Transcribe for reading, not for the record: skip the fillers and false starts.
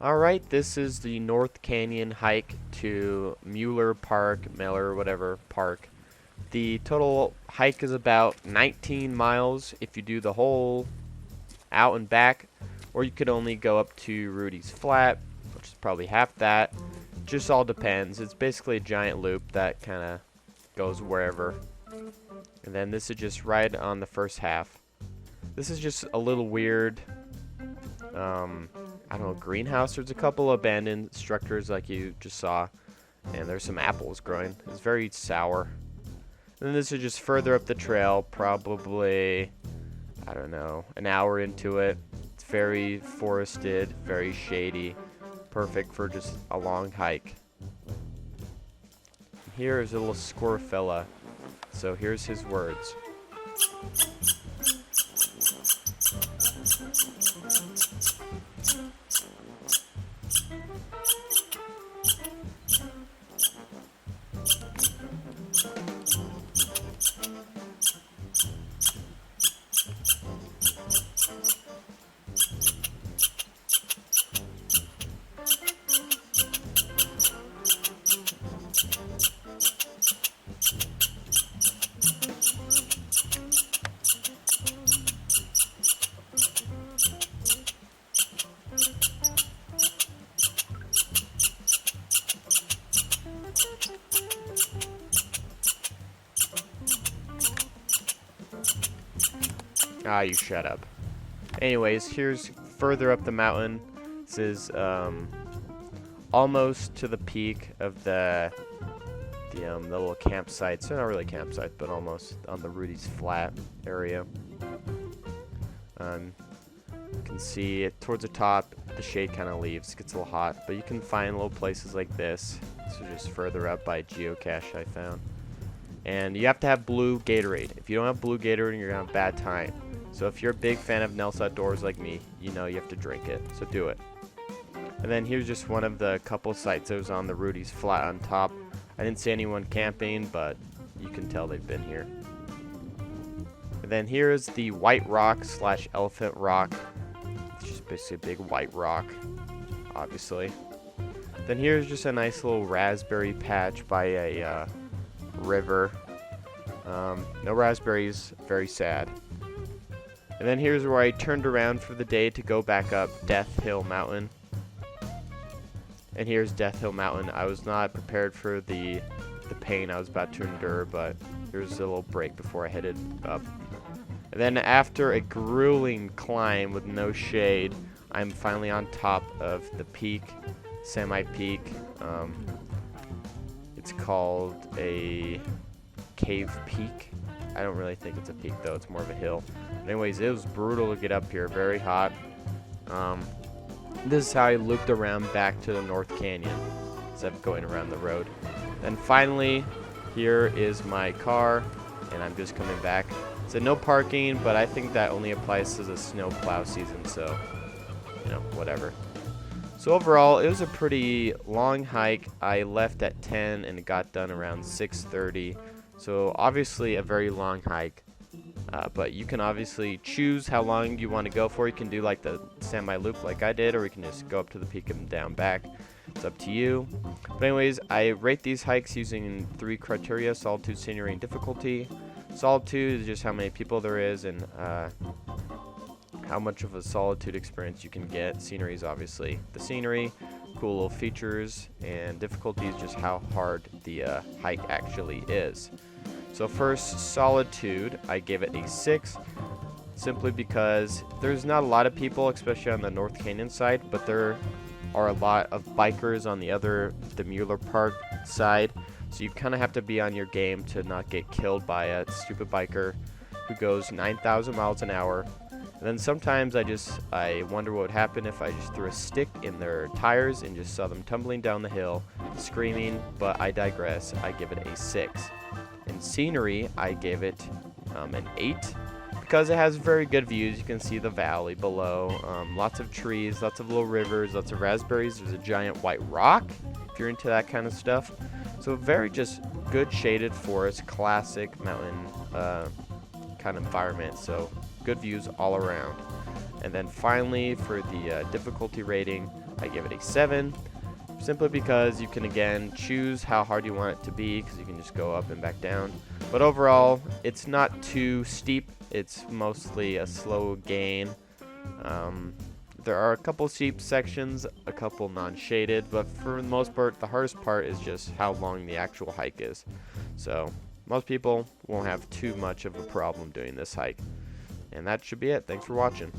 Alright, this is the North Canyon hike to Mueller Park, Miller, whatever, park. The total hike is about 19 miles if you do the whole out and back, or you could only go up to Rudy's Flat, which is probably half that. Just all depends. It's basically a giant loop that kind of goes wherever. And then this is just right on the first half. This is just a little weird. I don't know, greenhouse. There's a couple abandoned structures like you just saw, and there's some apples growing. It's very sour. And then this is just further up the trail, probably, I don't know, an hour into it. It's very forested, very shady, perfect for just a long hike. Here is a little squirrel fella, so here's his words. Ah, you shut up. Anyways, here's further up the mountain. This is almost to the peak of the little campsite. So not really campsite, but almost on the Rudy's Flat area. You can see it towards the top. The shade kind of leaves. It gets a little hot, but you can find little places like this. This is just further up by geocache I found. And you have to have blue Gatorade. If you don't have blue Gatorade, you're gonna have a bad time. So if you're a big fan of Nels Outdoors like me, you know you have to drink it. So do it. And then here's just one of the couple sites that was on the Rudy's Flat on top. I didn't see anyone camping, but you can tell they've been here. And then here's the White Rock / Elephant Rock. It's just basically a big white rock, obviously. Then here's just a nice little raspberry patch by a river. No raspberries, very sad. And then here's where I turned around for the day to go back up Death Hill Mountain. And here's Death Hill Mountain. I was not prepared for the pain I was about to endure, but there's a little break before I headed up. And then after a grueling climb with no shade, I'm finally on top of the peak, semi-peak. It's called a cave peak. I don't really think it's a peak though, it's more of a hill. But anyways, it was brutal to get up here, very hot. This is how I looped around back to the North Canyon instead of going around the road. Then finally, here is my car, and I'm just coming back. It said no parking, but I think that only applies to the snow plow season, so, you know, whatever. So overall, it was a pretty long hike. I left at 10 and it got done around 6:30. So obviously a very long hike, but you can obviously choose how long you want to go for. You can do like the semi-loop like I did, or you can just go up to the peak and down back. It's up to you. But anyways, I rate these hikes using 3 criteria: solitude, scenery, and difficulty. Solitude is just how many people there is and how much of a solitude experience you can get. Scenery is obviously the scenery, cool little features, and difficulty is just how hard the hike actually is. So first, solitude, I gave it a 6, simply because there's not a lot of people, especially on the North Canyon side, but there are a lot of bikers on the Mueller Park side, so you kind of have to be on your game to not get killed by a stupid biker who goes 9,000 miles an hour. And then sometimes I wonder what would happen if I just threw a stick in their tires and just saw them tumbling down the hill, screaming, but I digress. I give it a 6. In scenery, I gave it an 8 because it has very good views. You can see the valley below, lots of trees, lots of little rivers, lots of raspberries. There's a giant white rock if you're into that kind of stuff. So very just good shaded forest, classic mountain kind of environment. So good views all around. And then finally, for the difficulty rating, I give it a 7, simply because you can again choose how hard you want it to be, because you can just go up and back down. But overall, it's not too steep. It's mostly a slow gain. There are a couple steep sections, a couple non-shaded, but for the most part, the hardest part is just how long the actual hike is. So most people won't have too much of a problem doing this hike. And that should be it. Thanks for watching.